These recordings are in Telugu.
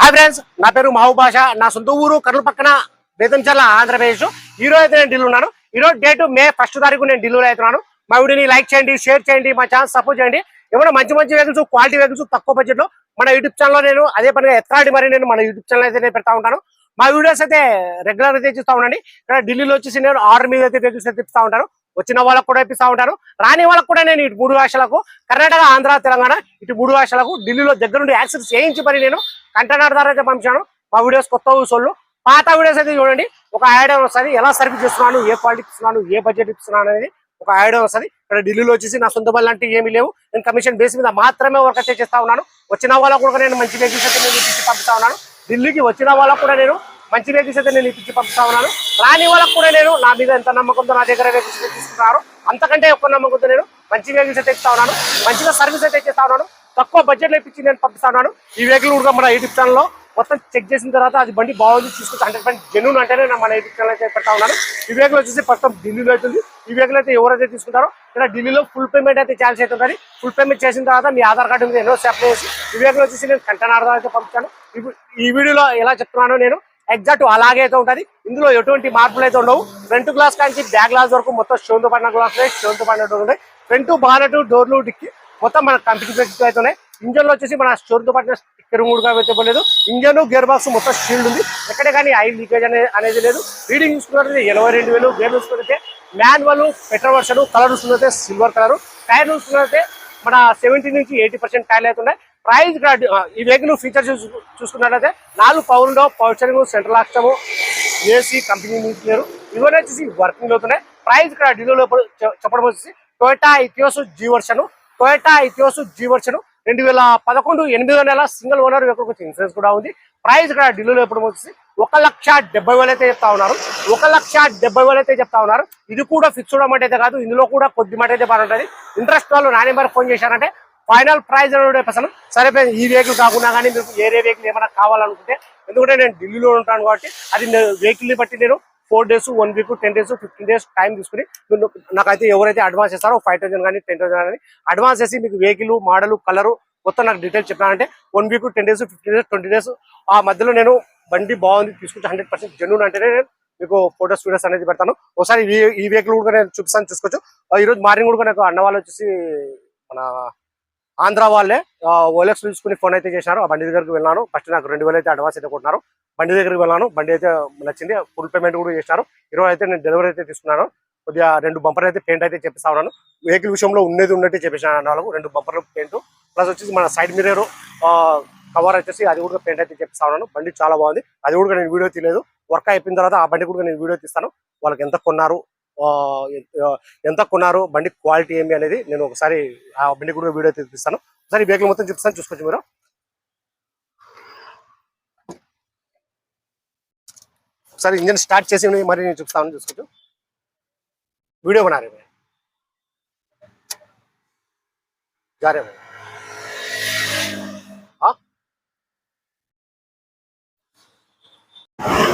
హాయ్ ఫ్రెండ్స్, నా పేరు మహబూబ్ బాషా. నా సొంత ఊరు కర్నూలు పక్కన బేతంచెర్ల, ఆంధ్రప్రదేశ్. ఈ రోజు అయితే నేను ఢిల్లీ ఉన్నాను. ఈ రోజు డేట్ మే 1 తారీఖు నేను ఢిల్లీలో అవుతున్నాను. మా వీడియోని లైక్ చేయండి, షేర్ చేయండి, మా ఛానల్ సపోర్ట్ చేయండి. ఏమైనా మంచి మంచి వెహికల్స్, క్వాలిటీ వెహికల్స్ తక్కువ బడ్జెట్ లో మన యూట్యూబ్ ఛానల్లో నేను అదే పనిగా ఎత్తాడి మరి నేను మన యూట్యూబ్ ఛానల్ అయితే నేను పెడతా ఉంటాను. మా వీడియోస్ అయితే రెగ్యులర్ అయితే చూస్తూ ఉండండి. ఇక్కడ ఢిల్లీలో వచ్చేసి నేను ఆర్డర్ మీద అయితే వెహికల్స్ అయితే ఇస్తా ఉంటాను. వచ్చిన వాళ్ళకు కూడా ఇప్పిస్తా ఉంటాను, రాని వాళ్ళకు కూడా నేను ఇటు 3 భాషలకు కర్ణాటక, ఆంధ్ర, తెలంగాణ ఇటు 3 భాషలకు ఢిల్లీలో దగ్గర నుండి యాక్సెస్ చేయించి మరి నేను కంటైనర్ ద్వారా అయితే పంపించాను. మా వీడియోస్ కొత్త సోళ్ళు, పాత వీడియోస్ అయితే చూడండి. ఒక ఐడియా వస్తుంది, ఎలా సర్వీస్ చేస్తున్నాను, ఏ క్వాలిటీ ఇస్తున్నాను, ఏ బడ్జెట్ ఇస్తున్నాను అనేది ఒక ఐడియా వస్తుంది. ఇక్కడ ఢిల్లీలో వచ్చేసి నా సొంత బళ్ళు అంటే ఏమీ లేవు. నేను కమిషన్ బేస్ మీద మాత్రమే వర్క్ అయితే చేస్తా ఉన్నాను. వచ్చిన వాళ్ళకు కూడా నేను మంచి వెహికల్స్ అయితే నేను ఇప్పించి పంపిస్తా ఉన్నాను. ఢిల్లీకి వచ్చిన వాళ్ళకు కూడా నేను మంచి వెహికల్స్ అయితే నేను ఇప్పించి పంపిస్తా ఉన్నాను. రాని వాళ్ళకు కూడా నేను నా మీద ఎంత నమ్మకంతో నా దగ్గర వెహికల్స్ తీసుకుంటున్నారు, అంతకంటే ఎక్కువ నమ్మకంతో నేను మంచి వెహికల్స్ అయితే ఇస్తా ఉన్నాను. మంచిగా సర్వీస్ అయితే చేస్తా ఉన్నాను. తక్కువ బడ్జెట్లో ఇప్పించి నేను పంపిస్తా ఉన్నాను. ఈ వెహికల్ కూడా మన యూట్యూబ్ ఛానల్లో మొత్తం చెక్ చేసిన తర్వాత అది బండి బాగుంది చూసుకుంటే 100% జెన్యూన్ అంటేనే మన యూట్యూబ్ ఛానల్ అయితే పెడతా ఉన్నాను. ఈ వెహికల్ వచ్చేసి ప్రస్తుతం ఢిల్లీలో అవుతుంది. ఈ వెహికల్ అయితే ఎవరైతే తీసుకుంటారో ఇక్కడ ఢిల్లీలో ఫుల్ పేమెంట్ అయితే ఛాన్స్ అయితే ఉంటుంది. ఫుల్ పేమెంట్ చేసిన తర్వాత మీ ఆధార్ కార్డు మీద ఎన్నో అప్లై చేసి ఈ వెహికల్ వచ్చేసి నేను కంటైనర్ అయితే పంపించాను. ఈ వీడియోలో ఎలా చెప్తున్నానో నేను ఎగ్జాక్ట్ అలాగే అయితే ఉంటుంది. ఇందులో ఎటువంటి మార్పులు అయితే ఉండవు. ఫ్రంట్ గ్లాస్ కానీ బ్యాక్ గ్లాస్ వరకు మొత్తం స్టోన్తో పడిన గ్లాస్ స్టోన్తో పడిన డోర్ ఉంటాయి. ఫ్రంట్ బానెట్, డోర్లు, డిక్కి మొత్తం మన కంపెనీ బెనిఫిట్స్ అయితే ఉన్నాయి. ఇంజన్ లో వచ్చేసి మన స్టోన్తో పడిన స్టిక్కర్ మూడుగా అయితే పోలేదు. ఇంజన్, గేర్ బాక్స్ మొత్తం షీల్డ్ ఉంది. ఎక్కడే కానీ ఆయిల్ లీకేజ్ అనేది లేదు. రీడింగ్ చూసుకున్నట్లయితే 82,000. గేర్ చూసుకున్నట్లయితే మాన్యువల్, పెట్రోల్ వర్షన్. కలర్ చూసుకున్నట్లయితే సిల్వర్ కలర్. టైర్ చూసుకున్నట్లయితే మన 70 నుంచి 80% టైర్లు అయితే ఉన్నాయి. ప్రైస్ ఈ వెహికల్ ఫీచర్స్ చూసుకున్నట్లయితే 4 power power steering, central lock system, AC, company న్యూక్లియర్ ఇవన్నీ వచ్చేసి వర్కింగ్ అవుతున్నాయి. ప్రైస్ ఇక్కడ ఢిల్లీలో చెప్పడం వచ్చేసి Toyota Etios G version. Toyota Etios G version 2011 8వ నెల సింగిల్ ఓనర్ వెహికల్ ఇన్సూరెన్స్ కూడా ఉంది. ప్రైస్ ఇక్కడ ఢిల్లీలో ఎప్పుడు వచ్చేసి 1,70,000 అయితే చెప్తా ఉన్నారు. 1,70,000 అయితే చెప్తా ఉన్నారు. ఇది కూడా ఫిక్స్డ్ అమౌంట్ అయితే కాదు, ఇందులో కూడా కొద్ది మాట అయితే బాగుంటుంది. ఇంట్రెస్ట్ వాళ్ళు నా నెంబర్ ఫోన్ చేశారంటే ఫైనల్ ప్రైస్ అనేది సరే ఈ వెహికల్ కాకుండా కానీ మీకు వేరే వెహికల్ ఏమైనా కావాలనుకుంటే, ఎందుకంటే నేను ఢిల్లీలో ఉంటాను కాబట్టి అది వెహికల్ని బట్టి నేను 4 days, 1 week, 10 days, 15 days time తీసుకుని నాకైతే ఎవరైతే అడ్వాన్స్ చేస్తారో 5,000 కానీ 10,000 కానీ అడ్వాన్స్ చేసి మీకు వెహికల్, మోడల్, కలరు మొత్తం నాకు డీటెయిల్స్ చెప్పానంటే 1 week, 10 days, 15 days, 20 days ఆ మధ్యలో నేను బండి బాగుంది తీసుకుంటే 100% జెన్యూన్ అంటేనే నేను మీకు ఫోటోస్, వీడియోస్ అనేది పెడతాను. ఒకసారి ఈ వెహికల్ కూడా నేను చూపిస్తాను, చూసుకోవచ్చు. ఈరోజు మార్నింగ్ కూడా నాకు అన్న వాళ్ళు వచ్చేసి మన ఆంధ్ర వాళ్ళే ఓలెక్స్ తీసుకుని ఫోన్ అయితే చేశారు. ఆ బండి దగ్గరికి వెళ్ళాను. ఫస్ట్ నాకు 2,000 అయితే అడ్వాన్స్ అయితే కొట్టినారు. బండి దగ్గరికి వెళ్ళాను. బండి అయితే నచ్చింది, ఫుల్ పేమెంట్ కూడా చేశారు. ఈరోజు అయితే నేను డెలివరీ అయితే తీసుకున్నాను. కొద్దిగా 2 బంపర్ అయితే పెయింట్ అయితే చెప్పిస్తా ఉన్నాను. వెహికల్ విషయంలో ఉన్నట్టే చెప్పేసాను. వాళ్ళకు 2 బంపర్లు పెయింట్ ప్లస్ వచ్చేసి మన సైడ్ మిర్రర్ కవర్ వచ్చేసి అది కూడా పెయింట్ అయితే చెప్పిస్తా ఉన్నాను. బండి చాలా బాగుంది. అది కూడా నేను వీడియో తీయలేదు. వర్క్ అయిపోయిన తర్వాత ఆ బండి కూడా నేను వీడియో తీస్తాను. వాళ్ళకి ఎంత కొన్నారు, బండి క్వాలిటీ ఏమి అనేది నేను ఒకసారి ఆ బండి కూడా వీడియో తీపిస్తాను. ఒకసారి వెహికల్ మొత్తం చూపిస్తాను, చూసుకోవచ్చు మీరు. ఒకసారి ఇంజన్ స్టార్ట్ చేసి మరి నేను చూపిస్తాను, చూసుకోవచ్చు. వీడియో బనా रहे जा रहे हैं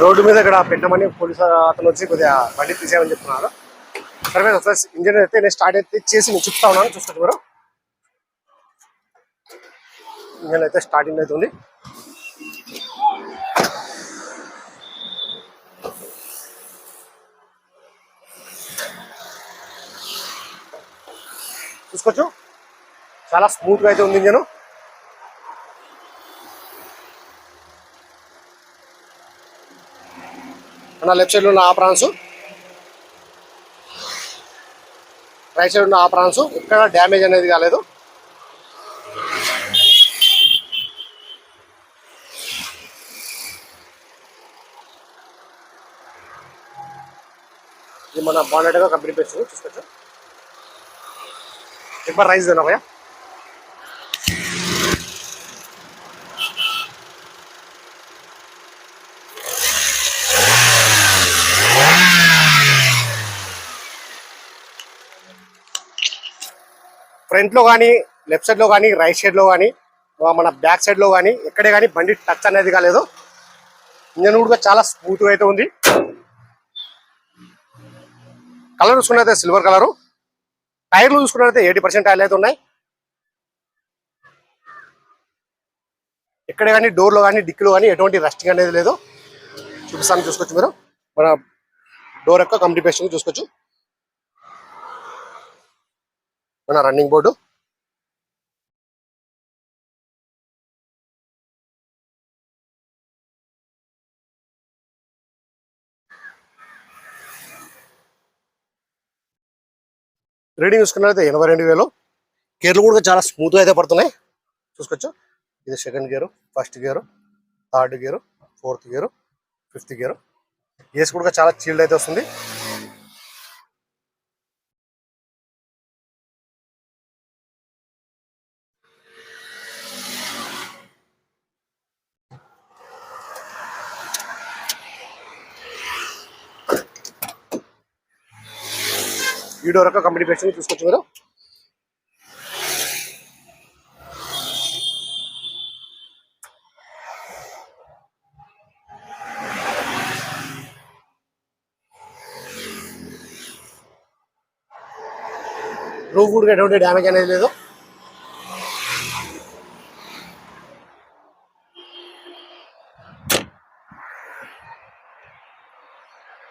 రోడ్డు మీద ఇక్కడ పెట్టమని పోలీసు అతను వచ్చి కొద్దిగా బండి తీసేయమని చెప్తున్నారు. సరే ఒకసారి ఇంజన్ అయితే నేను స్టార్ట్ అయితే చేసి నేను చూపుతా ఉన్నాను, చూసుకోవచ్చు మీరు. ఇంజన్ అయితే స్టార్టింగ్ అవుతుంది. చూసుకోవచ్చు, చాలా స్మూత్ గా అయితే ఉంది ఇంజన్. మన లెఫ్ట్ సైడ్ లో ఉన్న ఆపరాన్స్, రైట్ సైడ్ ఉన్న ఆపరాన్స్ ఎక్కడ డ్యామేజ్ అనేది కాలేదు. ఇది మన బానెట్ గా కంపెనీ పేరు చూసుకోవచ్చు. एक बार राइस देना भैया. ఫ్రంట్ లో కానీ, లెఫ్ట్ సైడ్ లో కానీ, రైట్ సైడ్ లో కానీ, మన బ్యాక్ సైడ్ లో కానీ ఎక్కడే కానీ బండి టచ్ అనేది కాలేదు. ఇంజన్ కూడా చాలా స్మూత్ గా అయితే ఉంది. కలర్ చూసుకున్నైతే సిల్వర్ కలరు. టైర్లు చూసుకున్నట్లయితే 80% టైర్లు అయితే ఉన్నాయి. ఎక్కడ కానీ డోర్లో కానీ డిక్కీలో కానీ ఎటువంటి రస్టింగ్ అనేది లేదు. చూపిస్తాను, చూసుకోవచ్చు మీరు. మన డోర్ యొక్క కంప్లీట్ పేస్టింగ్ చూసుకోవచ్చు. మన రన్నింగ్ బోర్డు, రీడింగ్ చూసుకున్నట్లయితే 82,000. గేర్లు కూడా చాలా స్మూత్గా అయితే పడుతున్నాయి, చూసుకోవచ్చు. ఇది second gear, first gear, third gear, fourth gear, fifth gear. AC కూడా చాలా చీల్డ్ అయితే వస్తుంది. ఈ డోర్ యొక్క కంపెనీ పేస్టింగ్ చూసుకోవచ్చు మీరు. రూఫ్ కూడా ఎటువంటి డ్యామేజ్ అనేది లేదు.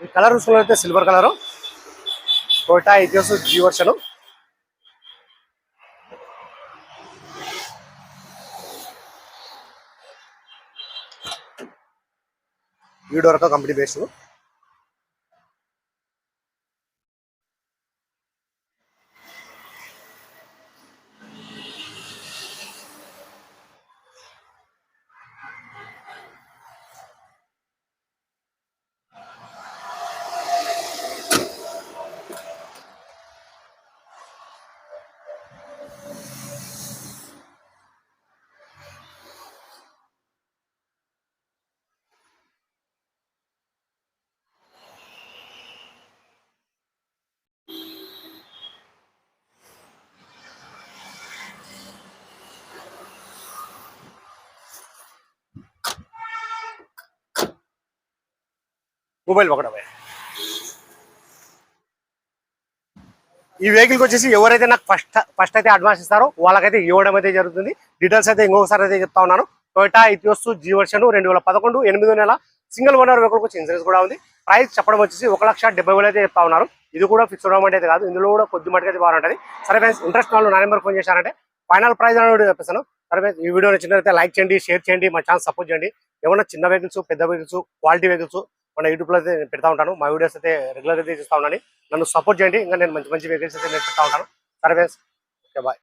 ఈ కలర్ చూసుకున్నట్లయితే silver colour, Toyota Etios G version. ఈ డోర్ యొక్క కంపెనీ పేస్టింగ్. మొబైల్ ఒకటే. ఈ వెహికల్కి వచ్చేసి ఎవరైతే నాకు ఫస్ట్ అయితే అడ్వాన్స్ ఇస్తారో వాళ్ళకైతే ఇవ్వడం అయితే జరుగుతుంది. డీటెయిల్స్ అయితే ఇంకొకసారి అయితే చెప్తా ఉన్నాను. టొయోటా ఇథియోస్ జీ వర్షన్ 2011 8వ నెల సింగిల్ ఓనర్ వెహికల్ వచ్చి ఇన్సూరెన్స్ కూడా ఉంది. ప్రైస్ చెప్పడం వచ్చేసి 1,70,000 అయితే చెప్తా ఉన్నారు. ఇది కూడా ఫిక్స్డ్ అమౌంట్ అయితే కాదు, ఇందులో కూడా కొద్ది మటుకు అయితే బాగుంటుంది. సరే ఫ్రెండ్స్, ఇంట్రెస్ట్ వాళ్ళు నా నెంబర్ ఫోన్ చేశారంటే ఫైనల్ ప్రైస్ అనేది చెప్పేస్తాను. సరే ఫ్రెండ్స్, ఈ వీడియో నచ్చినట్లయితే లైక్ చేయండి, షేర్ చేయండి, మా ఛానల్ సపోర్ట్ చేయండి. ఏమన్నా చిన్న వెహికల్స్, పెద్ద వెహికల్స్, క్వాలిటీ వెహికల్స్ మన యూట్యూబ్లో అయితే పెడతా ఉంటాను. మా వీడియోస్ అయితే రెగ్యులర్ అయితే చూస్తూ ఉండండి. నన్ను సపోర్ట్ చేయండి. ఇంకా నేను మంచి మంచి వెహికల్స్ అయితే నేను పెడతా ఉంటాను. సరే ఫ్రెండ్స్, ఓకే, బాయ్.